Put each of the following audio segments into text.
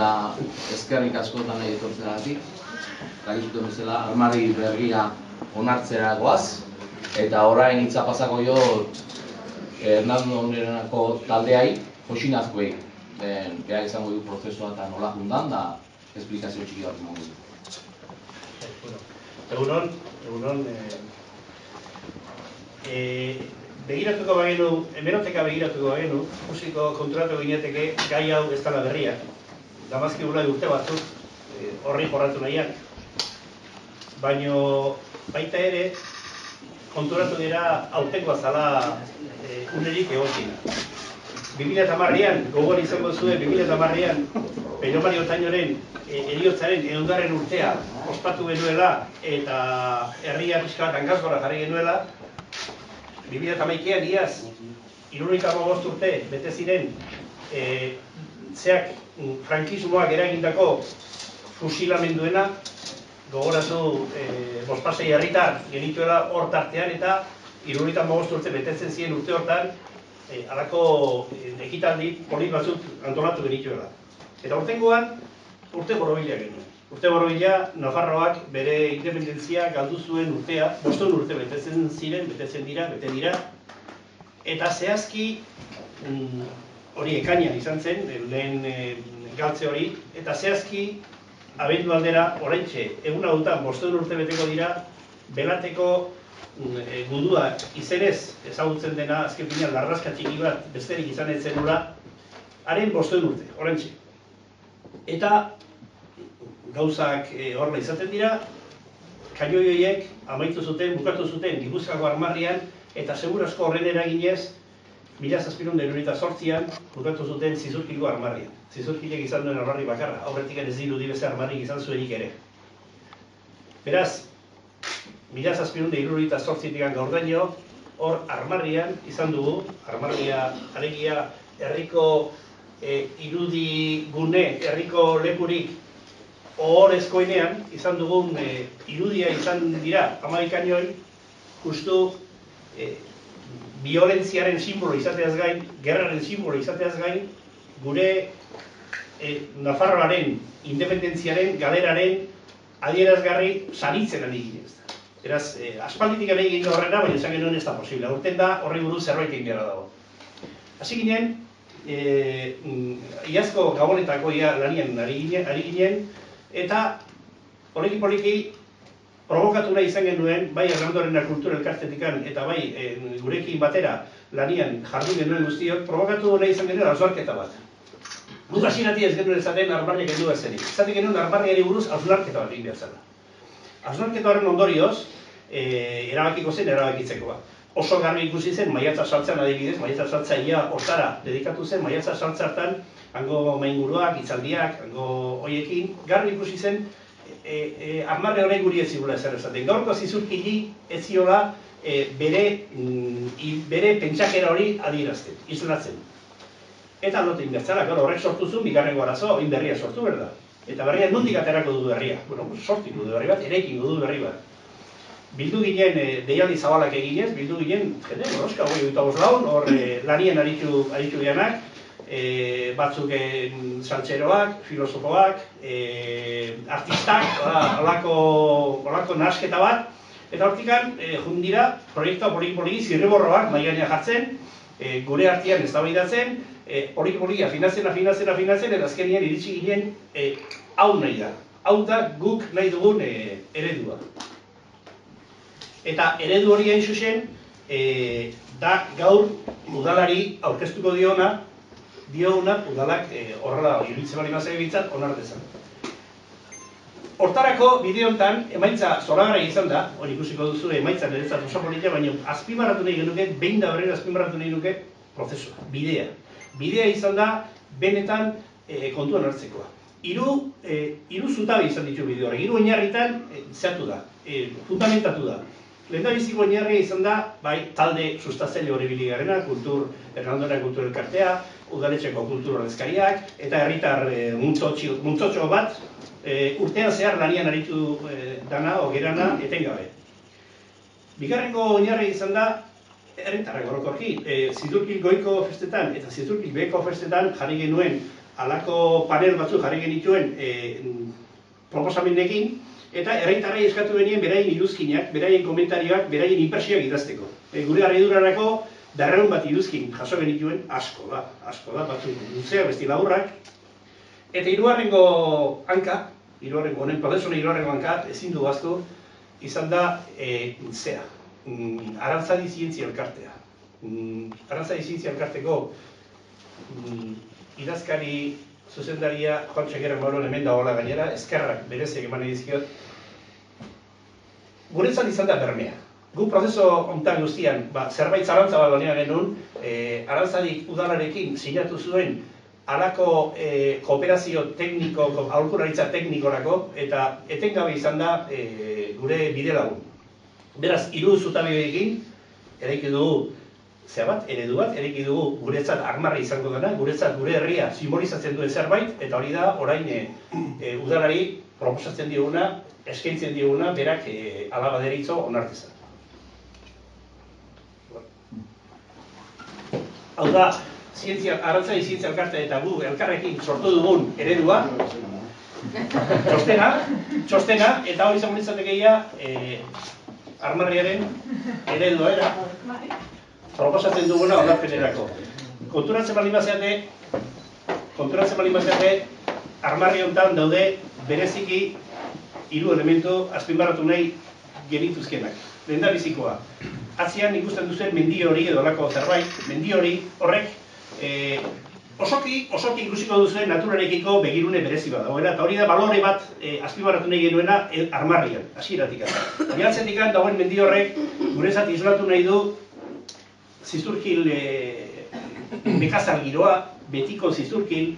eta eskerrik askotan nahi etortzenagatik. Dakizuten bezala, armari berria onartzera goaz, eta orain hitza pasako jo Hernando Onerenako taldeai, Josinazkoei. Beha izango du prozesua eta nola jundan, da esplikazio txiki bat emango du. Egunon, begiratuko bagenu, hemeroteka begiratuko bagenu, ikusiko konturatu gineteke gai hau ez dela berria. Damazki gula urte batzuk, horri jorratu nahian. Baina baita ere, konturatu dira autekoa zala unerik egokina. 2010an, gogor izango zuen, 2010an, Pello Mari Otañoren heriotzaren 100. urtea ospatu genuela eta herria pixka bat hankasgora jarri genuela. 2011an iaz, 75 urte bete ziren frankismoak eragindako fusilamenduena, gogoratu bospasei herritar genituela hor tartean eta 75 urte betetzen ziren urte hortan halako ekitaldi polit batzuk antolatu genituela. Eta urtengoan, urte borobila genuen. Urte borobila, Nafarroak bere independentzia galdu zuen urtea, 5 urte betetzen ziren, betetzen dira, bete dira. Eta zehazki, hori ekainean izan zen, lehen galtze hori, eta zehazki, abendu aldera, oraintxe, egun hautan 5 urte beteko dira, Belateko gudua izenez ezagutzen dena, azken finean, larraska txiki bat besterik izan ez zenula, haren 5 urte, oraintxe. Eta gauzak horrela izaten dira, kaioi horiek amaitu zuten, bukatu zuten Gipuzkoako armarrian, eta segurazko horren eraginez, 1798an bukatu zuten Zizurkileko armarrian. Zizurkilek izan duen armarri bakarra, aurretik ez dirudi beste armarrik izan zuenik ere. Beraz, 1798tik gaurdaino, hor armarrian izan dugu, armarria alegia herriko irudi gune, herriko lekurik ohorezkoenean izan dugun irudia izan dira 11 justu biolentziaren simbolo izateaz gain, gerraren simbolo izateaz gain, gure Nafarroaren independentziaren, galeraren adierazgarri saritzen ari ginez. Beraz, aspalditik ari egin horrena, baina esan genuen ez da posible. Aurten da horri buruz zerbait egin behar dago. Hasi ginen, iazko gabonetako lanian ari ginen, eta poliki provokatu nahi izan genuen, bai Hernandoren kultura elkartetikan eta bai gurekin batera lanian jardun genuen guztiok, provokatu nahi izan genuen hausnarketa bat. Guk hasieratik ez genuen esaten armarriak heldu bezenik. Esaten genuen armarriari buruz hausnarketa bat egin behar zela. Hausnarketa horren ondorioz, erabakiko zen erabakitzekoa. Oso garbi ikusi zen, maiatza saltzean adibidez, maiatza saltzaia hortara dedikatu zen, maiatza saltzartan, hango mainguruak, hitzaldiak, hango hoiekin, garbi ikusi zen, armarre horrek guri ez zigula ezer esaten. Gaurko Zizurkili ez ziola bere pentsakera hori adierazten, islatzen. Eta lote inbertzara, horrek sortu zuen, bigarrengo arazo, oin berria sortu berda. Eta berria nondik aterako du berria. Bueno, sortiko du berri bat, eraikingo du berri bat. Bildu ginen, deialdi zabalak eginez, bildu ginen, jende, goroska, hor lanien aritu dianak, batzuk saltxeroak, filosofoak, artistak, holako nahasketa bat, eta hortikan, jundira, proiektua poliki-poliki zirriborroak mahai gainean jartzen, gure artean eztabaidatzen, poliki-poliki afinatzen, eta azkenien iritsi ginen hau nahi da. Hau da guk nahi dugun eredua. Eta eredu hori hain zuzen, da gaur udalari aurkeztuko diona udalak horrela iruditzen bali mazai bintzat onartezan. Hortarako bideo honetan emaitza zoragarri izan da, hori ikusiko duzu emaitza niretzat oso politia, baina azpimarratu nahi genuke, behin da horren azpimarratu nahi genuke prozesua, bidea. Bidea izan da benetan kontuan hartzekoa. Hiru zutabe izan ditu bideo horrek, 3 oinarritan zehatu da, fundamentatu da. Lehendabiziko oinarria izan da, bai, talde sustatzaile hori biligarrena, Hernandoren kultur elkartea, udaletxeko kultur ordezkariak, eta herritar multzotxo bat, urtean zehar lanian aritu dana, ogerana, etengabe. Bigarrengo oinarria izan da, herritarrak orokorki, Zizurkil goiko festetan eta Zizurkil beheko festetan jarri genuen halako panel batzuk jarri genituen proposamenekin, eta herritarrei eskatu benien beraien iruzkinak, beraien komentarioak, beraien inpresioak idazteko. Gure harridurarako 200 bat iruzkin jaso genituen asko da, batzuk luzeak, besti laburrak. Eta hirugarrengo hanka, honen prozesuen hirugarrengo hanka, ezin du ahaztu, izan da Arantzadi Zientzia Elkartea. Arantzadi Zientzia Elkarteko idazkari zuzendaria Juan Txegeren Mauron hemen dagoela gainera, eskerrak bereziak eman edizkiot. Guretzat izan da bermea. Gu prozeso honetan guztian, zerbait zarantza bat honean genuen, Arantzadik udalarekin sinatu zuen halako kooperazio tekniko, aholkularitza teknikorako, eta etengabe izan da gure bide lagun. Beraz, 3 zutabeekin eraiki dugu eredu bat, eraiki dugu guretzat armarri izango dena, guretzat gure herria simbolizatzen duen zerbait, eta hori da orain udalari proposatzen dioguna, eskaintzen dioguna, berak alaba deritzo onartezan. Hau da, Arantzadi Zientzia Elkartea eta gu elkarrekin sortu dugun eredua, txostena, eta hori izango litzatekeia armarriaren eredua era, proposatzen duguna onarpenerako. Konturatzen baldin bazeate, armarri honetan daude bereziki 3 elementu azpimarratu nahi genituzkenak. Lehendabizikoa, atzean ikusten duzuen mendi hori edo lako zerbait, mendi hori horrek osoki ikusiko duzuen naturarekiko begirune berezi bat dagoela, eta hori da balore bat azpimarratu nahi genuena armarrian, hasieratik. Bilatzetik dagoen mendi horrek guretzat isolatu nahi du zizurkil nekazal giroa, betiko zizurkil,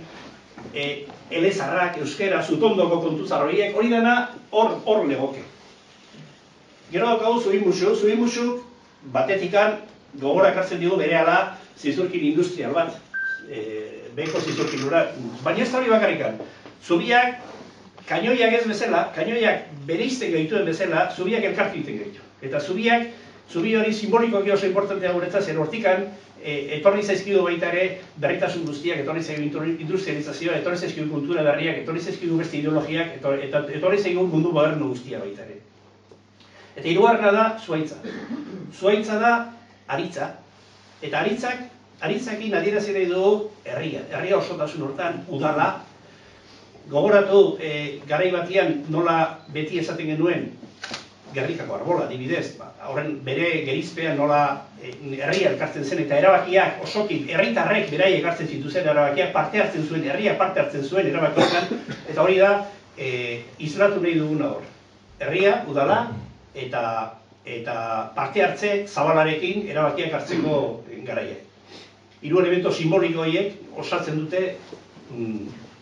elezarrak, euskera, zutondoko kontuzar horiek, hori dena hor legoke. Gero daukagu zubimusu batetikan gogorak hartzen digu berehala zizurkil industrial bat, beheko zizurkilura, baina ez da hori bakarrikan. Zubiak, kainoiak ez bezala, kainoiak bereizten gaituen bezala, zubiak elkartu egiten gaitu. Eta zubi hori simbolikoki oso importantea guretzat, zer hortikan, etorri zaizkidu baita ere berritasun guztiak, etorri zaizkidu industrializazioa, etorri zaizkidu kultura berriak, etorri zaizkidu beste ideologiak, eta etorri zaizkidu mundu moderno guztia baita ere. Eta hirugarrena da zuhaitza. Zuhaitza da aritza, eta aritzakin adierazi nahi dugu herria osotasun hortan, udala. Gogoratu, garai batian nola beti esaten genuen Gernikako arbola, adibidez, horren bere gerizpean nola herria elkartzen zen, eta erabakiak osoki herritarrek berai ekartzen zituzen erabakiak parte hartzen zuen, herria parte hartzen zuen erabakietan, eta hori da islatu nahi duguna hor. Herria, udala, eta parte hartze zabalarekin erabakiak hartzeko garaia. 3 elementu simboliko horiek osatzen dute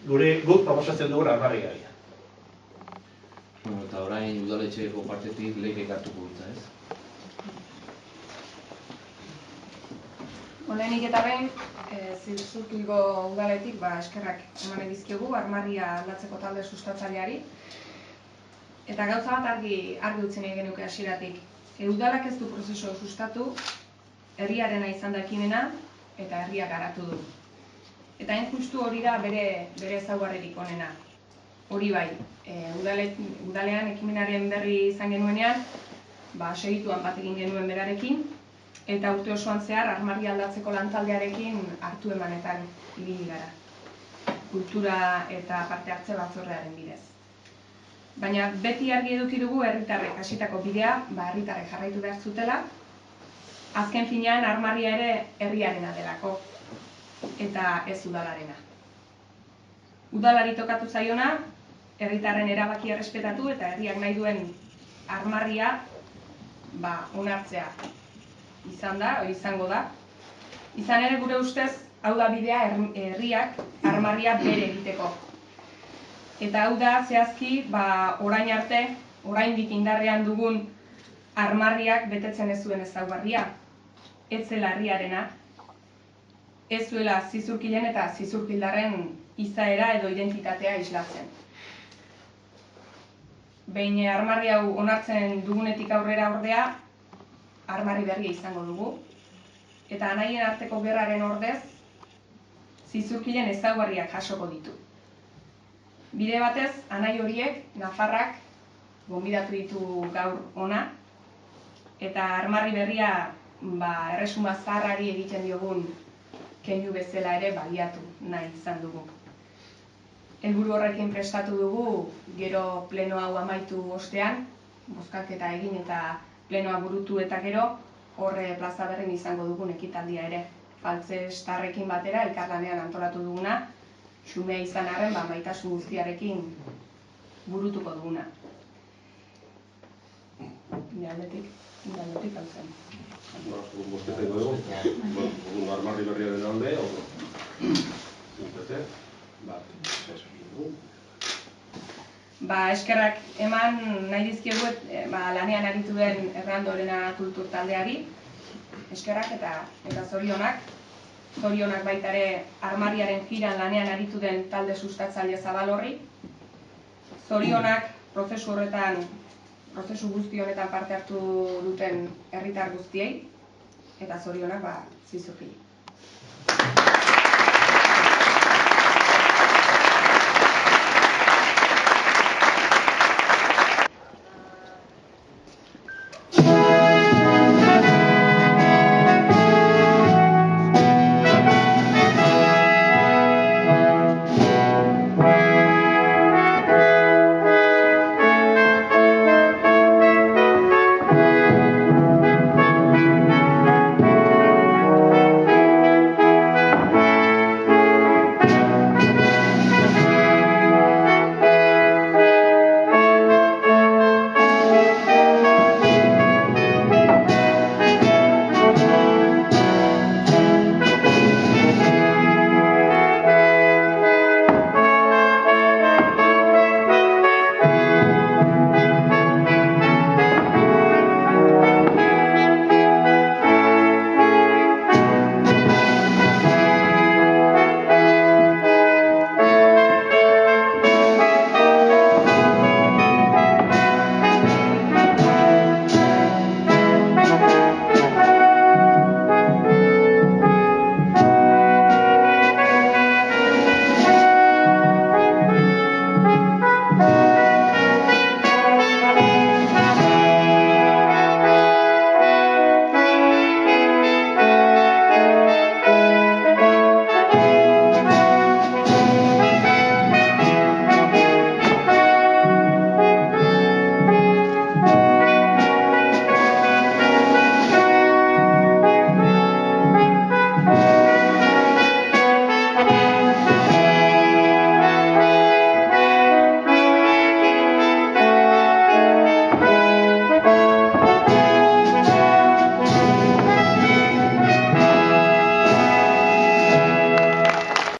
guk proposatzen dugun armarri gaia. Eta orain udaletxeko partetik lehik hartuko dutza, ez? Lehenik eta behin, Zizurkilgo udaletik eskerrak eman edizkigu armarria aldatzeko talde sustatzaileari. Eta gauza bat argi utzi nahi genuke hasieratik. Udalak ez du prozesu sustatu, herriarena izan da ekimena eta herria garatu du. Eta hain justu hori da bere ezaugarririk onena. Hori bai, udalean ekimenaren berri izan genuenean, segituan bat egin genuen berarekin, eta urte osoan zehar armarria aldatzeko lantaldearekin hartu emanetan ibili gara. Kultura eta parte hartze batzordearen bidez. Baina beti argi eduki dugu herritarrek hasitako bidea, herritarrek jarraitu behar zutela, azken finean armarria ere herriarena delako, eta ez udalarena. Udalari tokatu zaiona, herritarren erabakia errespetatu eta herriak nahi duen armarria onartzea izango da. Izan ere gure ustez, hau da bidea herriak armarria bere egiteko. Eta hau da zehazki orain arte, oraindik indarrean dugun armarriak betetzen ez zuen ezaugarria. Ez zela herriarena, ez zuela zizurkilen eta zizurkildarren izaera edo identitatea islatzen. Behin armarri hau onartzen dugunetik aurrera ordea, armarri berria izango dugu. Eta anaien arteko gerraren ordez, zizurkilen ezaugarriak jasoko ditu. Bide batez, anai horiek, nafarrak, gonbidatu ditu gaur ona, eta armarri berria erresuma zaharrari egiten diogun keinu bezala ere baliatu nahi izan dugu. Helburu horrekin prestatu dugu, gero pleno hau amaitu ostean, bozkaketa egin eta plenoa burutu eta gero, horre plaza berrin izango dugun ekitaldia ere. Faltzestarrekin batera, elkarlanean antolatu duguna, xumea izan arren, maitasun guztiarekin burutuko duguna. Aldetik hau zen. Bozketa dugu. Armarri berriaren alde, eskerrak eman nahi dizkiogu lanean aritu den Errandorena kultur taldeari, eskerrak eta zorionak. Zorionak baita ere armarriaren jiran lanean aritu den talde sustatzaile zabal horri. Zorionak prozesu guzti honetan parte hartu duten herritar guztiei, eta zorionak zizurkili.